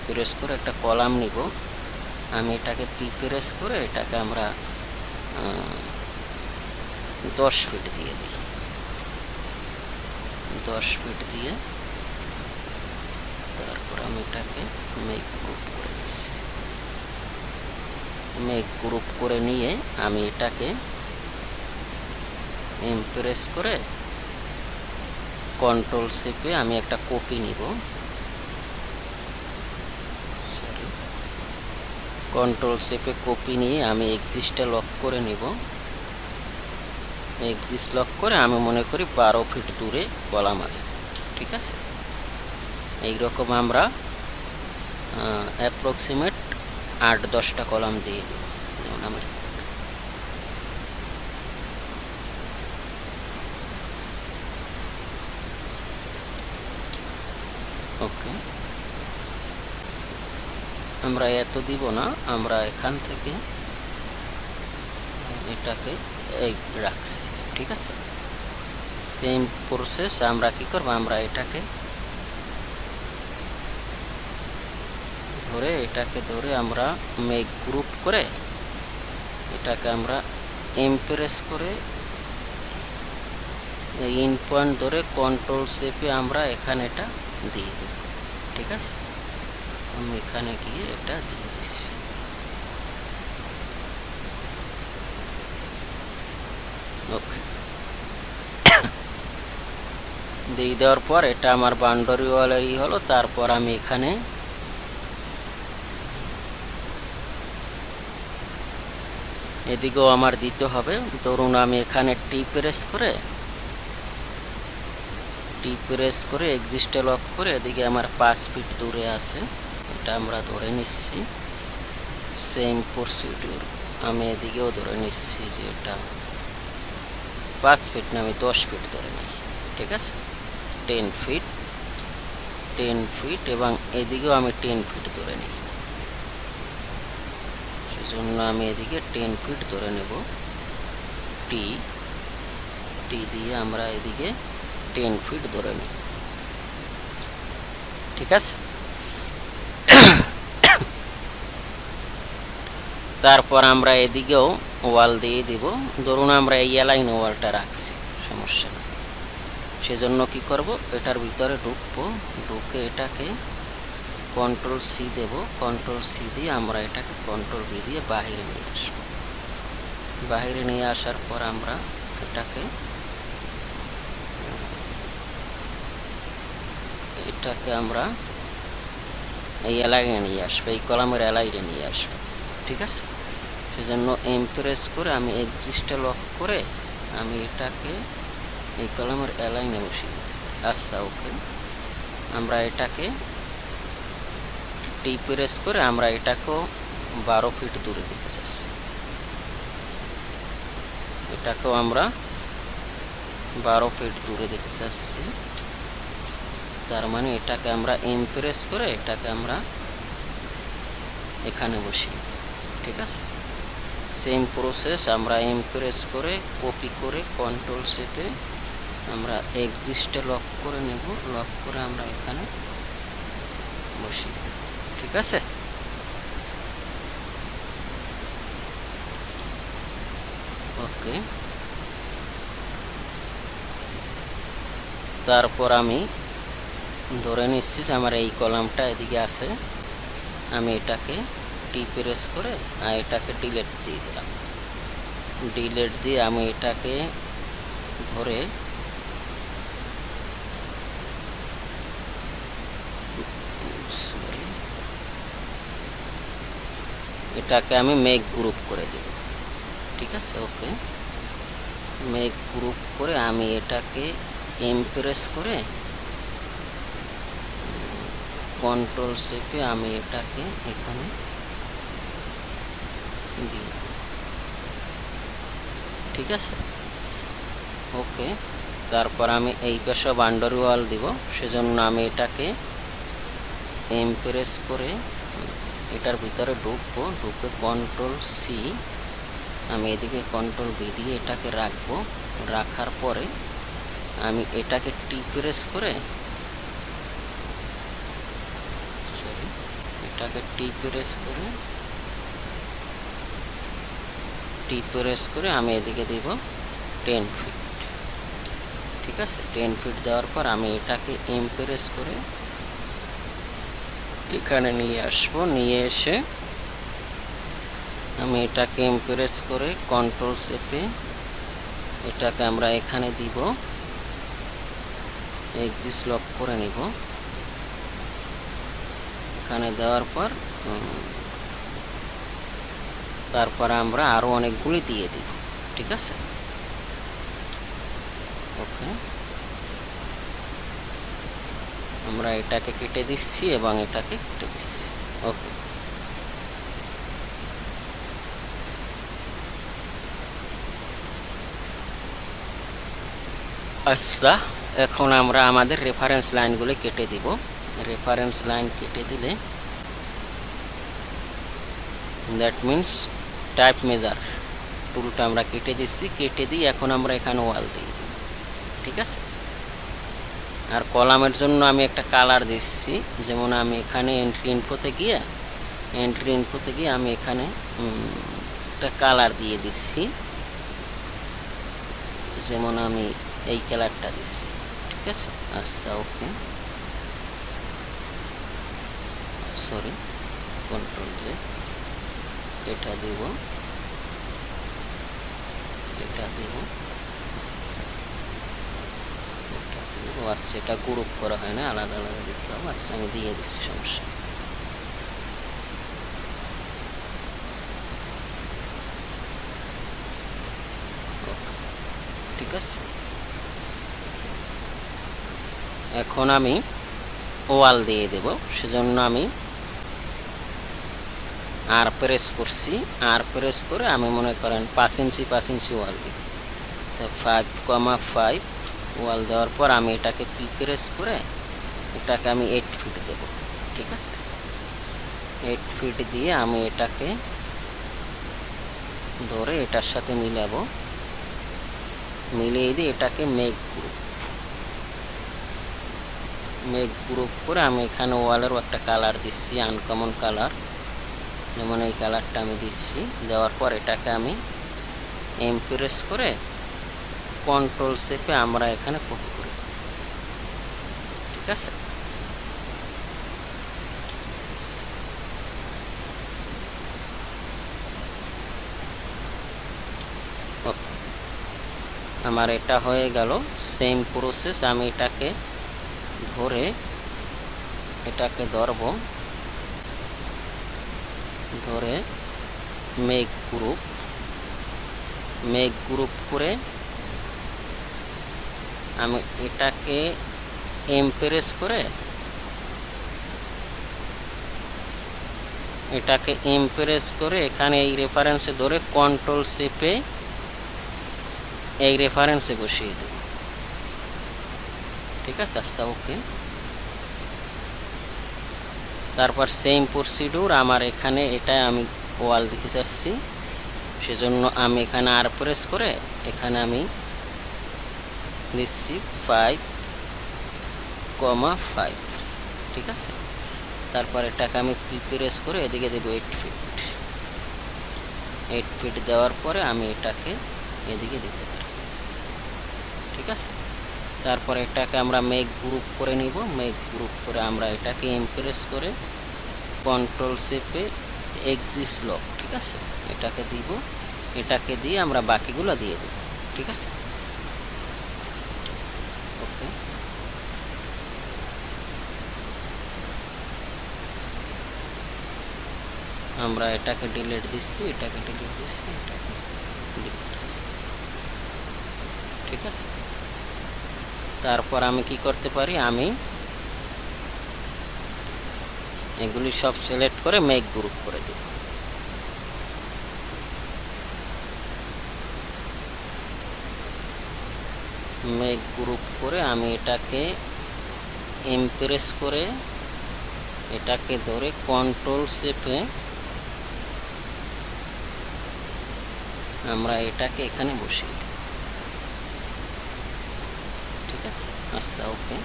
Press করে একটা column নিব। আমি এটাকে পি প্রেস করে এটাকে আমরা 10 ফিট দিয়ে দিই। 10 ফিট দিয়ে তারপর আমি এটাকে মেক গ্রুপ করে নিচ্ছি। মেক গ্রুপ করে নিয়ে আমি এটাকে ইমপ্রেস করে কন্ট্রোল চেপে আমি একটা কপি নিব। কন্ট্রোল চেপে কপি নিয়ে আমি এক্সিস্টে লক করে নিব। এক্সিস্ট লক করে আমি মনে করি 12 ফিট দূরে কলাম আছে, ঠিক আছে। এইরকম আমরা অ্যাপ্রক্সিমেট 8-10টা কলাম দিয়ে দেব। যেমন আমি ওকে, আমরা এত দিব না, আমরা এখান থেকে এটাকে এই রাখছি, ঠিক আছে। সেম প্রসেস আমরা কি করব, আমরা এটাকে ধরে আমরা মেক গ্রুপ করে এটাকে আমরা ইমপ্রেস করে ইন পয়েন্ট ধরে কন্ট্রোল চেপে আমরা এখানে এটা দিয়ে দেব, ঠিক আছে। আমি এখানে গিয়ে এটা দিয়ে দিচ্ছি। ওকে, দিয়ে দেওয়ার পর এটা আমার বাউন্ডারি ওয়ালেরই হলো। তারপর আমি এখানে এদিকেও আমার দিতে হবে। ধরুন আমি এখানে টি প্রেস করে এক্সিস্টে লক করে এদিকে আমার 5 ফিট দূরে আছে, এটা আমরা ধরে নিচ্ছি। সেম প্রসিডিউর আমি এদিকেও ধরে নিচ্ছি যে এটা 5 ফিট না, আমি 10 ফিট ধরে নিই, ঠিক আছে। 10 ফিট এবং এদিকেও আমি 10 ফিট ধরে নিই। সেজন্য আমি এদিকে 10 ফিট ধরে নেব। টি দিয়ে আমরা এদিকে 10 ফিট ধরে নিই, ঠিক আছে। তারপর আমরা এদিকেও ওয়াল দিয়ে দিব। ধরুন আমরা এই লাইন ওয়ালটা রাখছি, সমস্যা নেই। সেজন্য কি করব, এটার ভিতরে ঢুকে এটাকে কন্ট্রোল সি দেব। কন্ট্রোল সি দিয়ে আমরা এটাকে কন্ট্রোল বি দিয়ে বাহিরে নিয়ে আসবো। বাহিরে নিয়ে আসার পর আমরা এটাকে আমরা এই এলাইনে নিয়ে আসবো, এই কলামের এলাইনে নিয়ে আসবো, ঠিক আছে। সেজন্য ইমপ্রেস করে আমি এক্সিস্টে লক করে আমি এটাকে এই কলামের এলাইনে বসিয়ে দিই। আচ্ছা, ওকে, আমরা এটাকে টি প্রেস করে আমরা এটাকেও 12 ফিট দূরে দিতে চাচ্ছি। এটাকেও আমরা 12 ফিট দূরে দিতে চাচ্ছি। তার মানে এটাকে আমরা ইমপ্রেস করে এটাকে আমরা এখানে বসিয়ে, ঠিক আছে। সেম প্রসেস আমরা ইমপ্রেস করে কপি করে কন্ট্রোল চেপে আমরা এক্সিস্টে লক করে নেব। লক করে আমরা এখানে বসিয়ে, ঠিক আছে। ওকে, তারপর আমি ধরে নিচ্ছি যে আমার এই কলামটা এদিকে আছে। আমি এটাকে টি প্রেস করে এটাকে ডিলেট দিয়ে দিলাম। ডিলেট দিয়ে আমি এটাকে ধরে এটাকে আমি মেক গ্রুপ করে দেব, ঠিক আছে। ওকে, মেক গ্রুপ করে আমি এটাকে ইমপ্রেস করে কন্ট্রোল চেপে আমি এটাকে এখানে দিয়ে, ঠিক আছে। ওকে, তারপর আমি এই পাশে বাউন্ডারি ওয়াল দিব। সেজন্য আমি এটাকে ইমপ্রেস করে এটার ভিতরে ঢুকে কন্ট্রোল সি, আমি এদিকে কন্ট্রোল বি দিয়ে এটাকে রাখবো। রাখার পরে আমি এটাকে টি প্রেস করে এটাকে টি প্রেস করে আমি এদিকে দিব 10 ফিট। ঠিক আছে, 10 ফিট দেওয়ার পর আমি এটাকে প্রেস করে এখানে নিয়ে আসবো। নিয়ে এসে আমি এটাকে প্রেস করে কন্ট্রোল চেপে এটাকে আমরা এখানে দিব, এক্সিস লক করে নিব। এখানে দেওয়ার পর তারপর আমরা আরো অনেকগুলি দিয়ে দিব। ঠিক আছে, ওকে, আমরা এটাকে কেটে দিচ্ছি এবং এটাকে কেটে দিচ্ছি। ওকে, আচ্ছা, এখন আমরা আমাদের রেফারেন্স লাইনগুলি কেটে দিব। রেফারেন্স লাইন কেটে দিলে দ্যাট মিন্স টাইপ মেজার টুলটা আমরা কেটে দিচ্ছি। কেটে দিয়ে এখন আমরা এখানে ওয়াল দিয়ে দিই। ঠিক আছে, আর কলামের জন্য আমি একটা কালার দিচ্ছি। যেমন আমি এখানে এন্ট্রি ইনফোতে গিয়ে আমি এখানে একটা কালার দিয়ে দিচ্ছি। যেমন আমি এই কালারটা দিচ্ছি। ঠিক আছে, আচ্ছা, ওকে, সরি, কন্ট্রোল জে, এটা দিব, এটা দিব, আচ্ছা, এটা গ্রুপ করা হয় না, আলাদা আলাদা দিতে হবে। আচ্ছা, আমি দিয়ে দিচ্ছি, সমস্যা। ঠিক আছে, এখন আমি ওয়াল দিয়ে দেব। সেজন্য আমি আর প্রেস করছি। আর প্রেস করে আমি মনে করেন 5 ইঞ্চি ওয়াল দিব। 5,5 ওয়াল দেওয়ার পর আমি এটাকে প্রেস করে এটাকে আমি 8 ফিট দেব। ঠিক আছে, 8 ফিট দিয়ে আমি এটাকে ধরে এটার সাথে মিলাবো। মিলিয়ে দিয়ে এটাকে মেক গ্রুপ করে আমি এখানে ওয়ালেরও একটা কালার দিচ্ছি, আনকমন কালার। যেমন এই কালারটা আমি দিচ্ছি। দেওয়ার পর এটাকে আমি প্রেস করে কন্ট্রোল চেপে আমরা এখানে কপি করি। ঠিক আছে, আমার এটা হয়ে গেল। সেম প্রসেস, আমি এটাকে ধরে এটাকে ধরে মেক গ্রুপ করে আমি এটাকে প্রেস করে এখানে এই রেফারেন্সে ধরে কন্ট্রোল চেপে এই রেফারেন্সে বসিয়ে দেব। ঠিক আছে, আচ্ছা, ওকে, তারপর সেম প্রসিডিউর আমার এখানে এটা আমি ওয়াল দিতে চাচ্ছি। সেজন্য আমি এখানে আর প্রেস করে এখানে আমি দিচ্ছি 5,5। ঠিক আছে, তারপর এটাকে আমি প্রেস করে এদিকে দেব 8 ফিট দেওয়ার পরে আমি এটাকে এদিকে দিতে পারি। ঠিক আছে, তারপর এটাকে আমরা মেক গ্রুপ করে নিব। মেক গ্রুপ করে আমরা এটাকে প্রেস করে কন্ট্রোল চেপে এক্সিস লক। ঠিক আছে, এটাকে দিব। এটাকে দিয়ে আমরা বাকিগুলো দিয়ে দেব। ঠিক আছে, ওকে, আমরা এটাকে ডিলিট দিচ্ছি, এটাকে ডিলিট দিচ্ছি, এটাকে ডিলিট দিচ্ছি। ঠিক আছে, তারপর আমি কি করতে পারি, আমি এগুলি সব সিলেক্ট করে মেক গ্রুপ করে দেব। মেক গ্রুপ করে আমি এটাকে প্রেস করে এটাকে ধরে কন্ট্রোল চেপে আমরা এটাকে এখানে বসিয়ে দিই। ঠিক আছে, আচ্ছা, ওকে,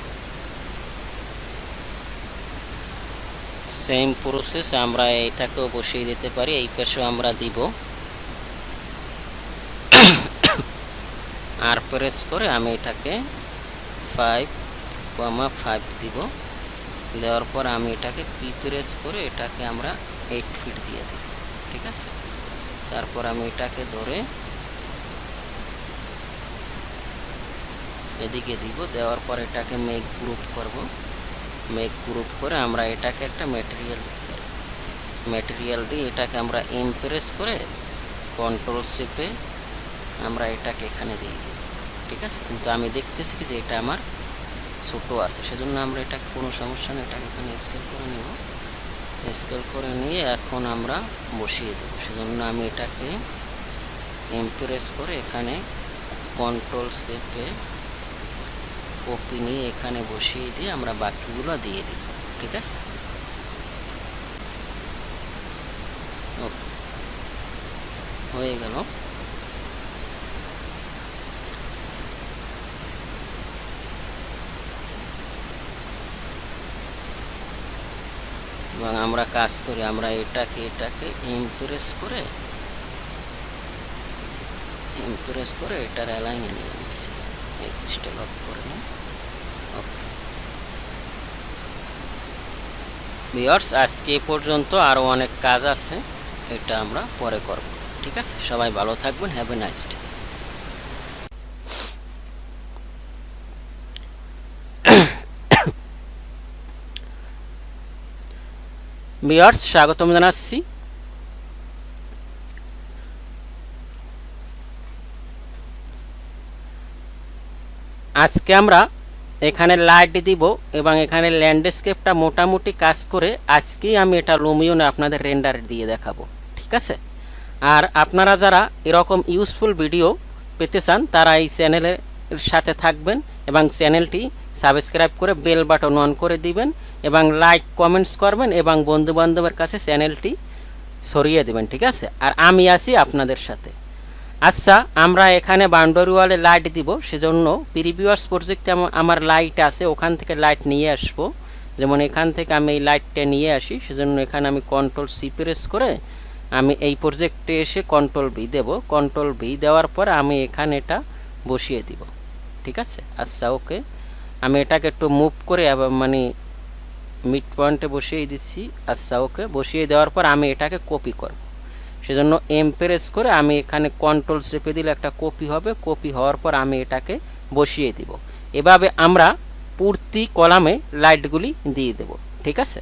সেম প্রসেস আমরা এটাকেও বসিয়ে দিতে পারি, এই পাশেও আমরা দিব। আর প্রেস করে আমি এটাকে 5,5 দিব। দেওয়ার পর আমি এটাকে পি প্রেস করে এটাকে আমরা 8 ফিট দিয়ে দিব। ঠিক আছে, তারপর আমি এটাকে ধরে এদিকে দিব। দেওয়ার পর এটাকে মেক গ্রুপ করব। মেক গ্রুপ করে আমরা এটাকে একটা ম্যাটেরিয়াল দিতে পারি। ম্যাটেরিয়াল দিয়ে এটাকে আমরা ইমপ্রেস করে কন্ট্রোল শেপে আমরা এটাকে এখানে দিয়ে দিব। ঠিক আছে, কিন্তু আমি দেখতেছি কি যে এটা আমার ছোটো আছে, সেজন্য আমরা এটা কোনো সমস্যা নেই, এটাকে এখানে স্কেল করে নেব। স্কেল করে নিয়ে এখন আমরা বসিয়ে দেব। সেজন্য আমি এটাকে ইমপ্রেস করে এখানে কন্ট্রোল শেপে কপি নিয়ে এখানে বসিয়ে দিয়ে আমরা বাকিগুলো দিয়ে দিব। ঠিক আছে, হয়ে গেল। এবং আমরা কাজ করি, আমরা এটাকে ইমপ্রেস করে এটার অ্যালাইনে নিয়ে নিচ্ছি। এই পৃষ্ঠে লক করে নিই। ওকে ভিউয়ার্স, আজকে এ পর্যন্ত, আরও অনেক কাজ আছে, এটা আমরা পরে করব। ঠিক আছে, সবাই ভালো থাকবেন। Have a nice day. Viewers, স্বাগতম জানাচ্ছি। আজকে আমরা এখানে লাইট দিব এবং এখানে ল্যান্ডস্কেপটা মোটামুটি কাজ করে আজকেই আমি এটা লুমিয়নে আপনাদের রেন্ডার দিয়ে দেখাবো। ঠিক আছে, আর আপনারা যারা এরকম ইউজফুল ভিডিও পেতে চান তারা এই চ্যানেলের সাথে থাকবেন এবং চ্যানেলটি সাবস্ক্রাইব করে বেল বাটন অন করে দিবেন এবং লাইক কমেন্টস করবেন এবং বন্ধুবান্ধবের কাছে চ্যানেলটি ছড়িয়ে দেবেন। ঠিক আছে, আর আমি আছি আপনাদের সাথে। আচ্ছা, আমরা এখানে বাউন্ডারি ওয়ালে লাইট দিব, সেজন্য প্রিভিয়াস প্রজেক্টে আমার লাইট আছে, ওখান থেকে লাইট নিয়ে আসবো। যেমন এখান থেকে আমি এই লাইটটা নিয়ে আসি, সেজন্য এখানে আমি কন্ট্রোল সি প্রেস করে আমি এই প্রজেক্টে এসে কন্ট্রোল ভি দেব। কন্ট্রোল ভি দেওয়ার পর আমি এখানে এটা বসিয়ে দিব। ঠিক আছে, আচ্ছা ওকে, আমি এটাকে একটু মুভ করে মানে মিড পয়েন্টে বসিয়ে দিচ্ছি। আচ্ছা ওকে, বসিয়ে দেওয়ার পর আমি এটাকে কপি করব। সেজন্য এমপ্রেস করে আমি এখানে কন্ট্রোল চেপে দিলে একটা কপি হবে। কপি হওয়ার পর আমি এটাকে বসিয়ে দিব। এভাবে আমরা প্রতি কলামে লাইটগুলি দিয়ে দেব। ঠিক আছে,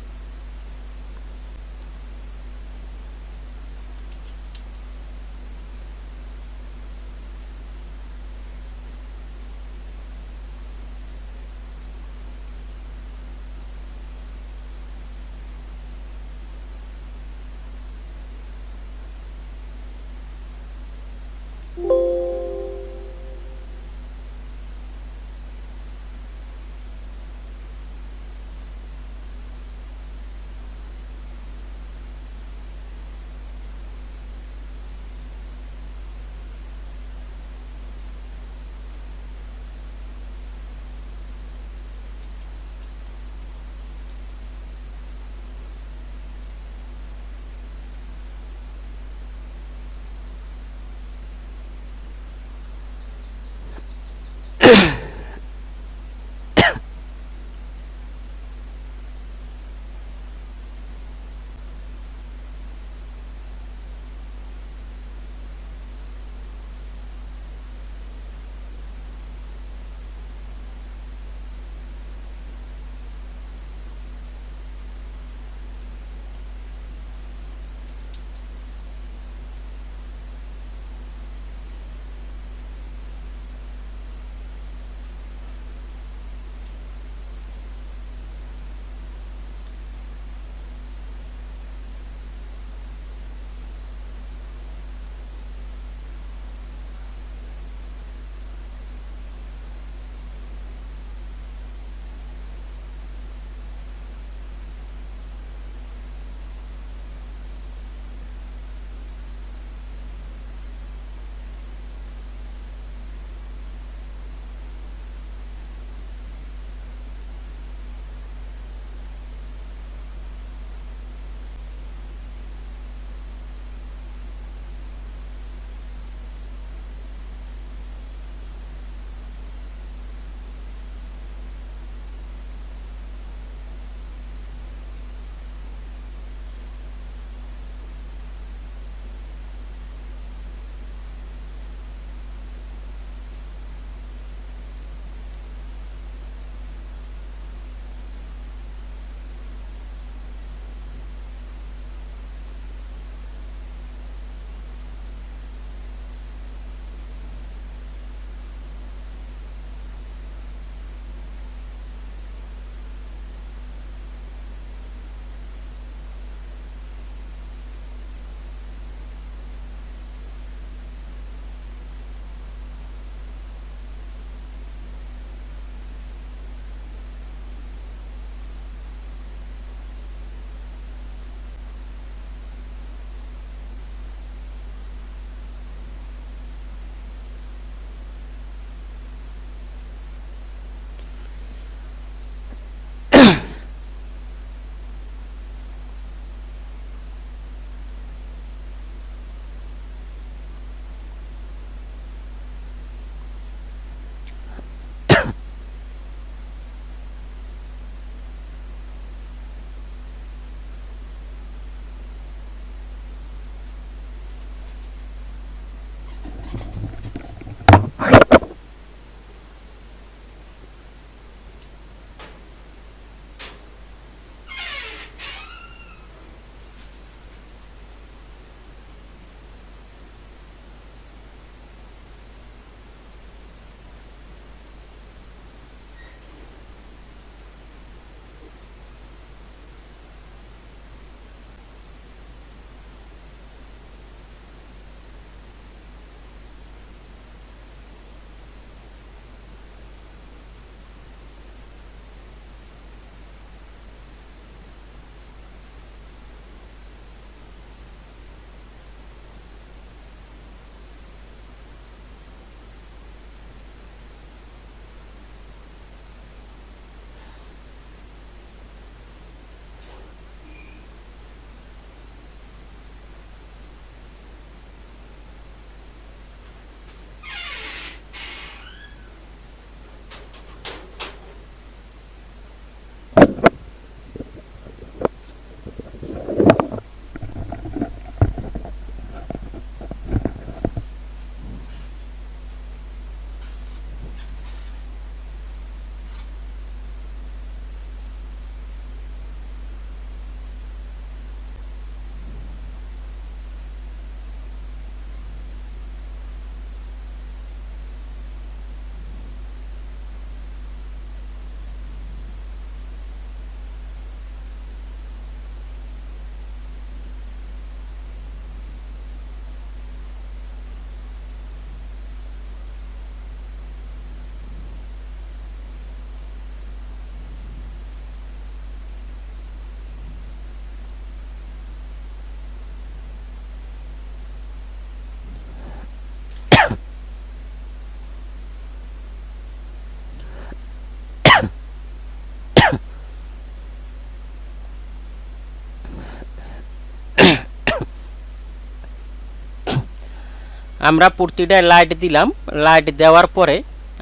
আমরা প্রতিটা লাইট দিলাম। লাইট দেওয়ার পরে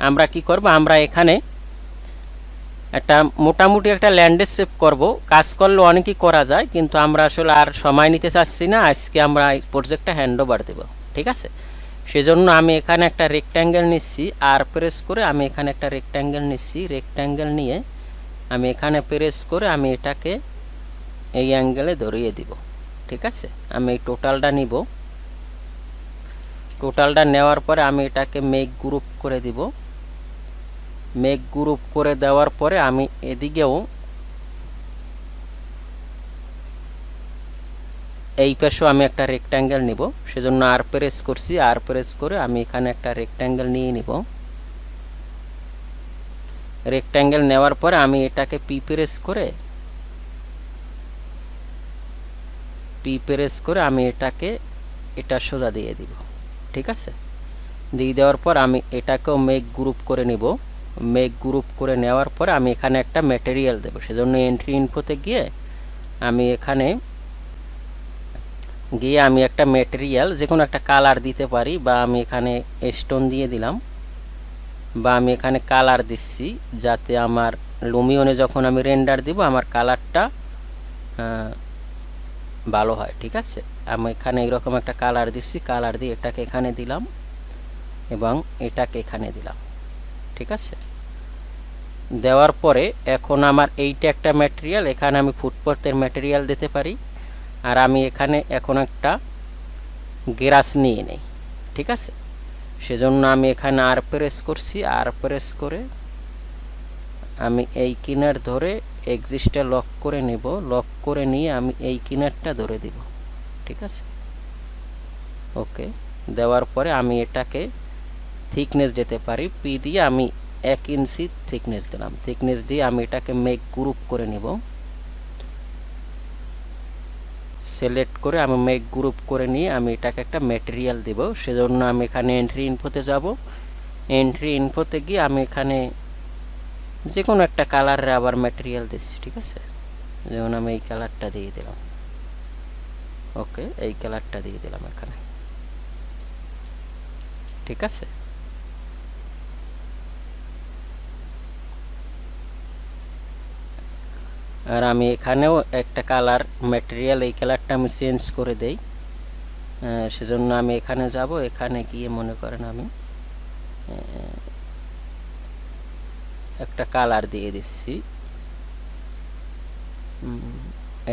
আমরা কি করব, আমরা এখানে একটা মোটামুটি একটা ল্যান্ডস্কেপ করব। কাজ করলে অনেকই করা যায়, কিন্তু আমরা আসলে আর সময় নিতে চাচ্ছি না। আজকে আমরা এই প্রজেক্টটা হ্যান্ড ওভার দেব, ঠিক আছে। সেজন্য আমি এখানে একটা রেক্ট্যাঙ্গেল নিচ্ছি, আর প্রেস করে আমি এখানে একটা রেক্ট্যাঙ্গেল নিচ্ছি। রেক্ট্যাঙ্গেল নিয়ে আমি এখানে প্রেস করে আমি এটাকে এই অ্যাঙ্গেলে ধরিয়ে দিব, ঠিক আছে। আমি এই টোটালটা নিব। টোটালটা নেওয়ার পরে আমি এটাকে মেক গ্রুপ করে দিব। মেক গ্রুপ করে দেওয়ার পরে আমি এদিকেও এই পাশেও আমি একটা রেক্ট্যাঙ্গেল নিব। সেজন্য আর প্রেস করছি, আর প্রেস করে আমি এখানে একটা রেক্ট্যাঙ্গেল নিয়ে নিব। রেক্ট্যাঙ্গেল নেওয়ার পরে আমি এটাকে পি প্রেস করে আমি এটাকে এটা সোজা দিয়ে দিব, ঠিক আছে। দিয়ে দেওয়ার পর আমি এটাকেও মেক গ্রুপ করে নিব। মেক গ্রুপ করে নেওয়ার পরে আমি এখানে একটা ম্যাটেরিয়াল দেব। সেজন্য এন্ট্রি ইনফোতে গিয়ে আমি এখানে আমি একটা ম্যাটেরিয়াল যে কোনো একটা কালার দিতে পারি, বা আমি এখানে স্টোন দিয়ে দিলাম, বা আমি এখানে কালার দিচ্ছি যাতে আমার লুমিয়নে যখন আমি রেন্ডার দিব আমার কালারটা ভালো হয়, ঠিক আছে। আমি এখানে এরকম একটা কালার দিচ্ছি। কালার দিয়ে এটাকে এখানে দিলাম এবং এটাকে এখানে দিলাম, ঠিক আছে। দেওয়ার পরে এখন আমার এইটা একটা ম্যাটেরিয়াল, এখানে আমি ফুটপাথের ম্যাটেরিয়াল দিতে পারি। আর আমি এখানে এখন একটা গ্রাস নিয়ে নেই, ঠিক আছে। সেজন্য আমি এখানে আর প্রেস করছি। আর প্রেস করে আমি এই কিনার ধরে এক্সিস্টে লক করে নেব। লক করে নিয়ে আমি এই কিনারটা ধরে দিব, ঠিক আছে। ওকে, দেওয়ার পরে আমি এটাকে থিকনেস দিতে পারি। পি দিয়ে আমি 1 ইঞ্চি থিকনেস দিলাম। থিকনেস দিয়ে আমি এটাকে মেক গ্রুপ করে নিব। সিলেক্ট করে আমি মেক গ্রুপ করে নিয়ে আমি এটাকে একটা ম্যাটেরিয়াল দেব। সেজন্য আমি এখানে এন্ট্রি ইনফোতে যাব। এন্ট্রি ইনফোতে গিয়ে আমি এখানে যে কোনো একটা কালারের আবার ম্যাটেরিয়াল দিচ্ছি, ঠিক আছে। যেমন আমি এই কালারটা দিয়ে দিলাম। ওকে, এই কালারটা দিয়ে দিলাম এখানে, ঠিক আছে। আর আমি এখানেও একটা কালার ম্যাটেরিয়াল, এই কালারটা আমি চেঞ্জ করে দেই। সেজন্য আমি এখানে যাব। এখানে গিয়ে মনে করেন আমি একটা কালার দিয়ে দিচ্ছি।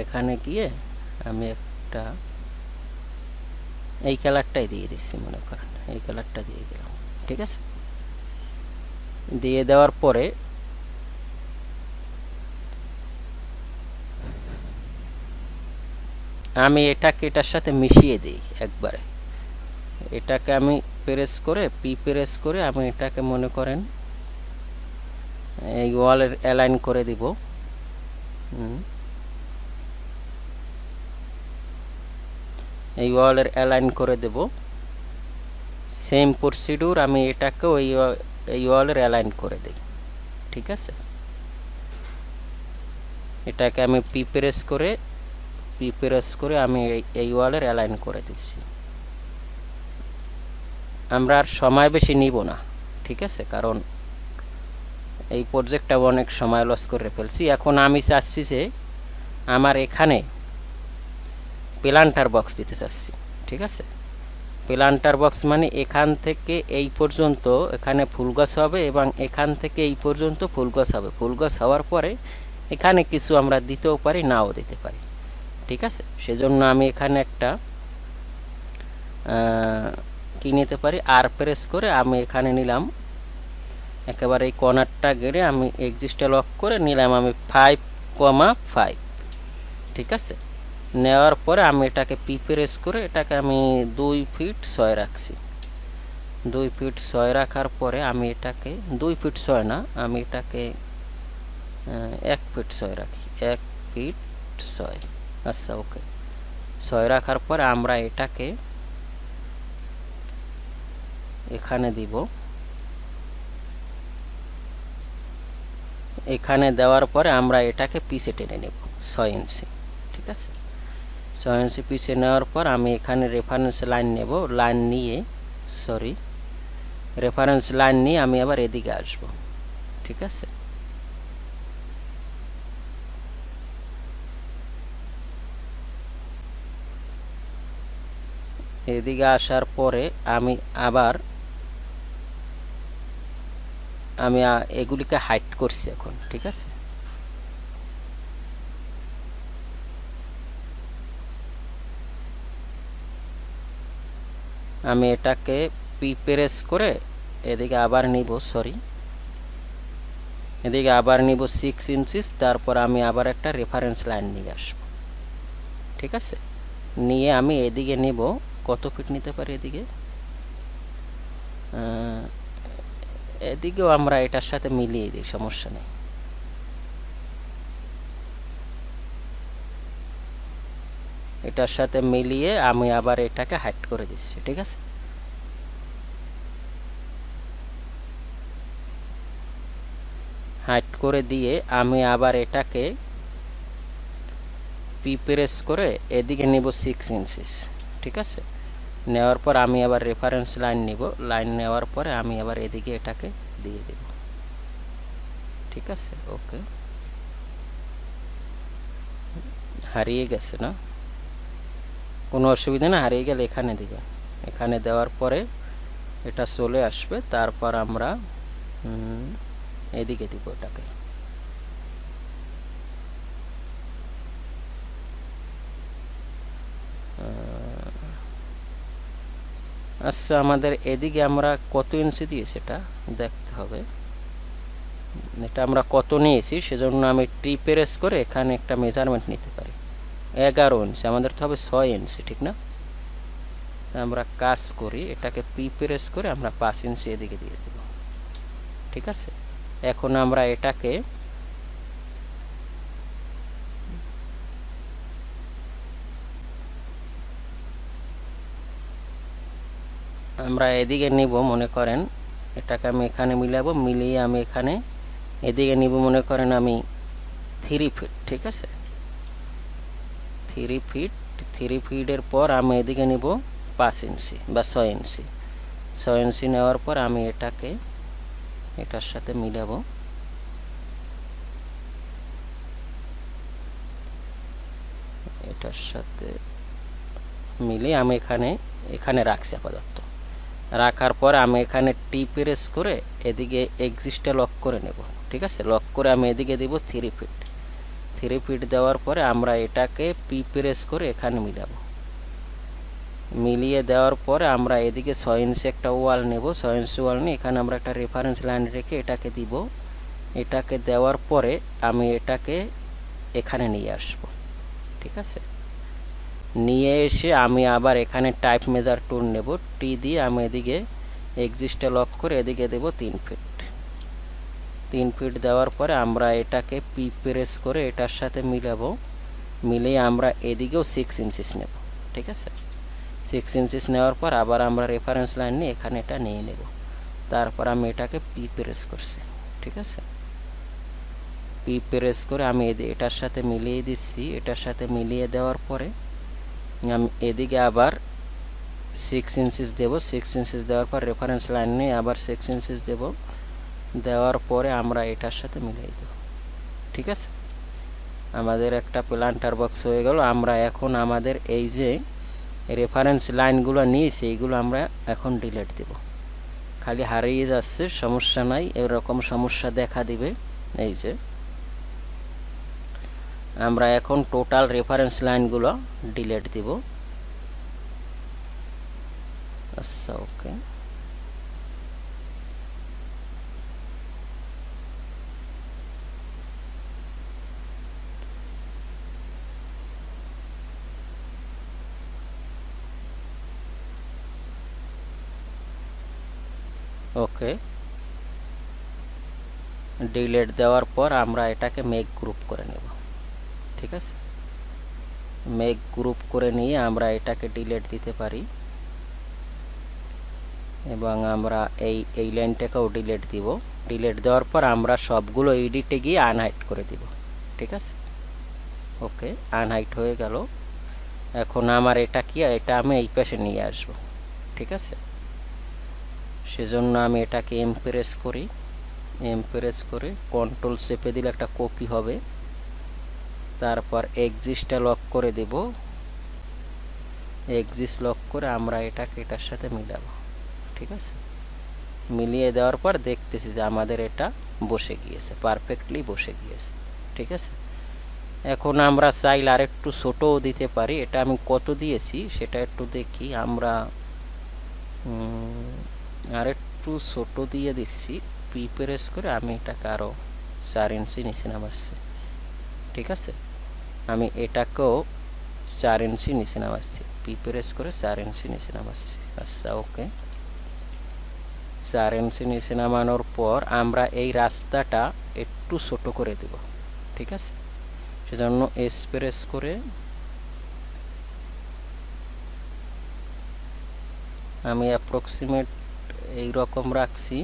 এখানে গিয়ে আমি একটা এই কালারটাই দিয়ে দিচ্ছি, মনে করেন এই কালারটা দিয়ে দিলাম, ঠিক আছে। দিয়ে দেওয়ার পরে আমি এটাকে এটার সাথে মিশিয়ে দিই একবারে। এটাকে আমি প্রেস করে প্রেস করে আমি এটাকে মনে করেন এই ওয়ালের অ্যালাইন করে দিব। এই ওয়ালের অ্যালাইন করে দেব। সেম প্রসিডিউর আমি এটাকে এই ওয়ালের অ্যালাইন করে দিই, ঠিক আছে। এটাকে আমি প্রেস করে আমি এই ওয়ালের অ্যালাইন করে দিচ্ছি। আমরা আর সময় বেশি নিব না, ঠিক আছে, কারণ এই প্রজেক্টটা অনেক সময় লস করে ফেলছি। এখন আমি চাচ্ছি যে আমার এখানে প্ল্যান্টার বক্স দিতে চাচ্ছি, ঠিক আছে। প্ল্যান্টার বক্স মানে এখান থেকে এই পর্যন্ত এখানে ফুল গাছ হবে এবং এখান থেকে এই পর্যন্ত ফুল গাছ হবে। ফুল গাছ হওয়ার পরে এখানে কিছু আমরা দিতেও পারি, নাও দিতে পারি, ঠিক আছে। সেজন্য আমি এখানে একটা কি নিতে পারি, আর প্রেস করে আমি এখানে নিলাম একেবারে এই কর্নারটা গেড়ে আমি এক্সিস্টে লক করে নিলাম আমি 5,5, ঠিক আছে। নেওয়ার পরে আমি এটাকে প্রেস করে এটাকে আমি 2 ফিট 6 রাখছি। 2 ফিট 6 রাখার পরে আমি এটাকে 2 ফিট 6 না, আমি এটাকে 1 ফিট 6 রাখি। 1 ফিট 6, আচ্ছা ওকে। 6 রাখার পরে আমরা এটাকে এখানে দিব। এখানে দেওয়ার পরে আমরা এটাকে পিছে টেনে নেব 6 ইঞ্চি, ঠিক আছে। 6 ইঞ্চি পিছে নেওয়ার পর আমি এখানে রেফারেন্স লাইন নেব। লাইন নিয়ে সরি, রেফারেন্স লাইন নিয়ে আমি আবার এদিকে আসব। ঠিক আছে, এদিকে আসার পরে আমি আবার এগুলিকে হাইড করছি এখন। ঠিক আছে, আমি এটাকে পি প্রেস করে এদিকে আবার নিব, সরি, এদিকে আবার নিব 6 ইঞ্চিস। তারপর আমি আবার একটা রেফারেন্স লাইন নিয়ে আসব। ঠিক আছে, নিয়ে আমি এদিকে নিব, কত ফিট নিতে পারি এদিকে, এদিকেও আমরা এটার সাথে মিলিয়ে দিই, সমস্যা নেই। এটার সাথে মিলিয়ে আমি আবার এটাকে হাইড করে দিচ্ছি। ঠিক আছে, হাইড করে দিয়ে আমি আবার এটাকে পি প্রেস করে এদিকে নিব 6 ইঞ্চিস। ঠিক আছে, নেওয়ার পর আমি আবার রেফারেন্স লাইন নিব, লাইন নেওয়ার পরে আমি আবার এদিকে এটাকে দিয়ে দেব। ঠিক আছে, ওকে, হারিয়ে গেছে না, কোনো অসুবিধা না, হারিয়ে গেলে এখানে দিবে, এখানে দেওয়ার পরে এটা চলে আসবে। তারপর আমরা এদিকে দিব এটাকে। আচ্ছা, আমাদের এদিকে আমরা কত ইঞ্চি দিয়ে সেটা দেখতে হবে। এটা আমরা কত নিয়েছি সেজন্য আমি টি প্রেস করে এখানে একটা মেজারমেন্ট নিতে পারি। 11 ইঞ্চি, আমাদের তো হবে 6 ইঞ্চি, ঠিক না? আমরা কাজ করি, এটাকে পি প্রেস করে আমরা 5 ইঞ্চি এদিকে দিয়ে দেব। ঠিক আছে, এখন আমরা এটাকে এদিকে নিব, মনে করেন এটাকে আমি এখানে মিলাবো, মিলিয়ে আমি এখানে এদিকে নিব, মনে করেন আমি 3 ফিট। ঠিক আছে, 3 ফিট, 3 ফিটের পর আমি এদিকে নিব 5 ইঞ্চি বা 6 ইঞ্চি। 6 ইঞ্চি নেওয়ার পর আমি এটাকে এটার সাথে মিলাবো, এটার সাথে মিলিয়ে আমি এখানে রাখছি আপাতত। রাখার পর আমি এখানে টি প্রেস করে এদিকে এক্সিস্টে লক করে নেব। ঠিক আছে, লক করে আমি এদিকে দিব 3 ফিট। 3 ফিট দেওয়ার পরে আমরা এটাকে পি প্রেস করে এখানে মিলাবো, মিলিয়ে দেওয়ার পরে আমরা এদিকে 6 ইঞ্চি একটা ওয়াল নেব। 6 ইঞ্চি ওয়াল নিয়ে এখানে আমরা একটা রেফারেন্স লাইন রেখে এটাকে দিব। এটাকে দেওয়ার পরে আমি এটাকে এখানে নিয়ে আসব। ঠিক আছে, নিয়ে এসে আমি আবার এখানে টাইপ মেজার টুল নেব, টি দিয়ে আমি এদিকে এক্সিস্টে লক করে এদিকে দেব 3 ফিট। 3 ফিট দেওয়ার পরে আমরা এটাকে পি প্রেস করে এটার সাথে মিলাবো, মিলিয়ে আমরা এদিকেও 6 ইঞ্চিস নেব। ঠিক আছে, 6 ইঞ্চিস নেওয়ার পর আবার আমরা রেফারেন্স লাইন নিয়ে এখানে এটা নিয়ে নেব। তারপর আমি এটাকে পি প্রেস করছি। ঠিক আছে, পি প্রেস করে আমি এটার সাথে মিলিয়ে দিচ্ছি। এটার সাথে মিলিয়ে দেওয়ার পরে আমি এদিকে আবার 6 ইঞ্চিস দেব। 6 ইঞ্চিস দেওয়ার পর রেফারেন্স লাইন নিয়ে আবার 6 ইঞ্চিস দেব। দেওয়ার পরে আমরা এটার সাথে মিলিয়ে দেব। ঠিক আছে, আমাদের একটা প্ল্যান্টার বক্স হয়ে গেল। আমরা এখন আমাদের এই যে রেফারেন্স লাইনগুলো নিয়েছি এইগুলো আমরা এখন ডিলিট দেব। খালি হারিয়ে যাচ্ছে, সমস্যা নাই, এরকম সমস্যা দেখা দিবে। এই যে আমরা এখন টোটাল রেফারেন্স লাইনগুলো ডিলিট দিব। আচ্ছা, ওকে, ওকে, ডিলিট দেওয়ার পর আমরা এটাকে মেক গ্রুপ করে নেব। ঠিক আছে, মেক গ্রুপ করে নিয়ে আমরা এটাকে ডিলিট দিতে পারি এবং আমরা এই লাইনটাকেও ডিলিট দিব। ডিলিট দেওয়ার পর আমরা সবগুলো এডিটে গিয়ে আনহাইড করে দিব। ঠিক আছে, ওকে, আনহাইড হয়ে গেল। এখন আমার এটা কি, এটা আমি এই পাশে নিয়ে আসব। ঠিক আছে, সেজন্য আমি এটাকে এমপ্রেস করি, এমপ্রেস করে কন্ট্রোল চেপে দিলে একটা কপি হবে। তারপর এক্সিসটা লক করে দেব, এক্সিস লক করে আমরা এটাকে এটার সাথে মিলাবো। ঠিক আছে, মিলিয়ে দেওয়ার পর দেখতেছি যে আমাদের এটা বসে গিয়েছে, পারফেক্টলি বসে গিয়েছে। ঠিক আছে, এখন আমরা চাইলে আর একটু ছোটও দিতে পারি। এটা আমি কত দিয়েছি সেটা একটু দেখি। আমরা আর একটু ছোট দিয়ে দিচ্ছি, প্রিপ্রেস করে আমি এটাকে আরও 4 ইঞ্চি নিচে নামাচ্ছি। ঠিক আছে, আমি এটাকেও 4 ইঞ্চি নিচে নামাচ্ছি, প্রিপ্রেস করে 4 ইঞ্চি নিচে নামাচ্ছি। আচ্ছা, ওকে, 4 ইঞ্চি নিচে নামানোর পর আমরা এই রাস্তাটা একটু ছোট করে দেব। ঠিক আছে, সেজন্য এক্সপ্রেস করে আমি অ্যাপ্রক্সিমেট এই রকম রাখছি।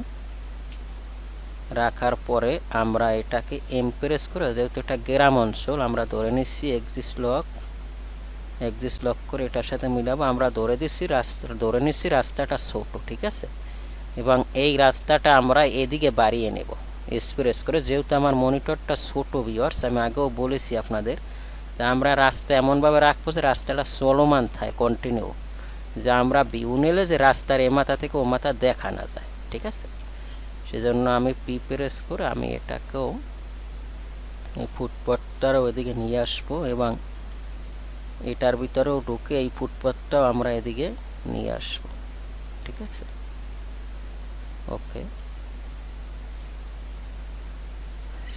রাখার পরে আমরা এটাকে এমপ্রেস করে, যেহেতু এটা গ্রাম অঞ্চল, আমরা ধরে নিচ্ছি এক্সিস লক করে এটার সাথে মিলাবো। আমরা ধরে নিচ্ছি রাস্তাটা ছোট। ঠিক আছে, এবং এই রাস্তাটা আমরা এদিকে বাড়িয়ে নেব এক্সপ্রেস করে, যেহেতু আমার মনিটরটা ছোট ভিউয়ার্স, আমি আগেও বলেছি আপনাদের। তা আমরা রাস্তা এমনভাবে রাখবো যে রাস্তাটা চলমান থাকে কন্টিনিউ, যা আমরা ভিউ নিলে যে রাস্তার এ মাথা থেকে ও মাথা দেখা না যায়। ঠিক আছে, সেজন্য আমি প্রিপ্রেস করে আমি এটাকেও এই ফুটপাথটারও এদিকে নিয়ে আসবো, এবং এটার ভিতরেও ঢুকে এই ফুটপাথটাও আমরা এদিকে নিয়ে আসবো। ঠিক আছে, ওকে,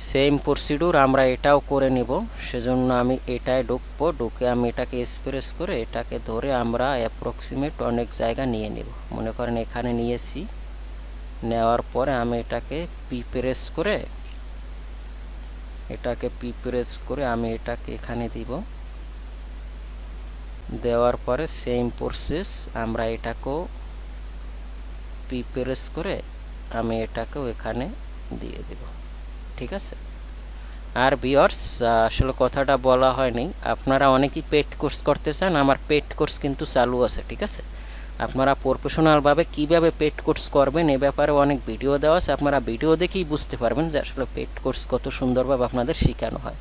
সেম প্রসিডিউর আমরা এটাও করে নিব। সেজন্য আমি এটায় ঢুকবো, ঢুকে আমি এটাকে এক্সপ্রেস করে এটাকে ধরে আমরা অ্যাপ্রক্সিমেট অনেক জায়গা নিয়ে নেব। মনে করেন এখানে নিয়েছি, নেওয়ার পরে আমি এটাকে প্রিপ্রেস করে আমি এটাকে এখানে দিব। দেওয়ার পরে সেম প্রসেস আমরা এটাকেও প্রিপ্রেস করে আমি এটাকেও এখানে দিয়ে দেব। ঠিক আছে, আর ভিউয়ার্স আসলে কথাটা বলা হয়নি, আপনারা অনেকেই পেড কোর্স করতে চান, আমার পেড কোর্স কিন্তু চালু আছে। ঠিক আছে, আপনারা প্রফেশনালভাবে কীভাবে পেড কোর্স করবেন এ ব্যাপারে অনেক ভিডিও দেওয়া আছে, আপনারা ভিডিও দেখেই বুঝতে পারবেন যে আসলে পেড কোর্স কত সুন্দরভাবে আপনাদের শেখানো হয়।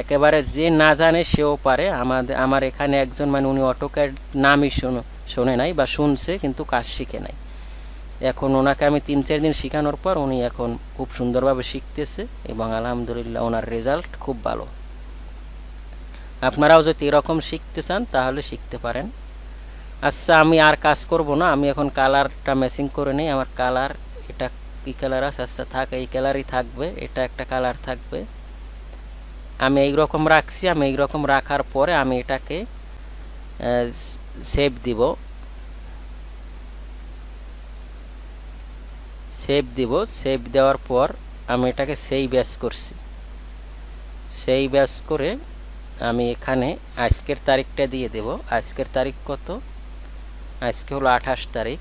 একেবারে যে না জানে সেও পারে। আমার এখানে একজন, মানে উনি অটোক্যাড নামই শোনে নাই বা শুনছে কিন্তু কাজ শিখে নাই। এখন ওনাকে আমি 3-4 দিন শেখানোর পর উনি এখন খুব সুন্দরভাবে শিখতেছে, এবং আলহামদুলিল্লাহ ওনার রেজাল্ট খুব ভালো। আপনারাও যদি এরকম শিখতে চান তাহলে শিখতে পারেন। আচ্ছা, আমি আর কাজ করব না, আমি এখন কালারটা ম্যাচিং করে নিই। আমার কালার এটা কী কালার আছে? আচ্ছা থাক, এই কালারই থাকবে, এটা একটা কালার থাকবে। আমি এই রকম রাখছি। আমি এই রকম রাখার পরে আমি এটাকে সেভ দিব। সেভ দেওয়ার পর আমি এটাকে সেভ অ্যাজ করছি। সেভ অ্যাজ করে আমি এখানে আজকের তারিখটা দিয়ে দেব। আজকের তারিখ কত? আজকে হলো 28 তারিখ।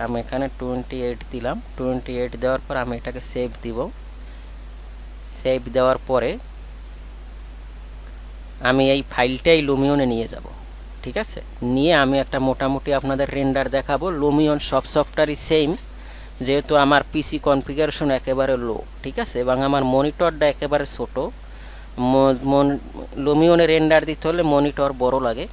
আমি এখানে 28 দিলাম। 28 দেওয়ার পর আমি এটাকে সেভ দিব। সেভ দেওয়ার পরে আমি এই ফাইলটাই লুমিয়নে নিয়ে যাব। ঠিক আছে, নিয়ে আমি একটা মোটামুটি আপনাদের রেন্ডার দেখাবো। লুমিয়ন সব সফটওয়্যারই সেম, যেহেতু আমার পিসি কনফিগারেশন একেবারে লো। ঠিক আছে, এবং আমার মনিটরটা একেবারে ছোটো। লুমিয়নে রেন্ডার দিতে হলে মনিটর বড় লাগে।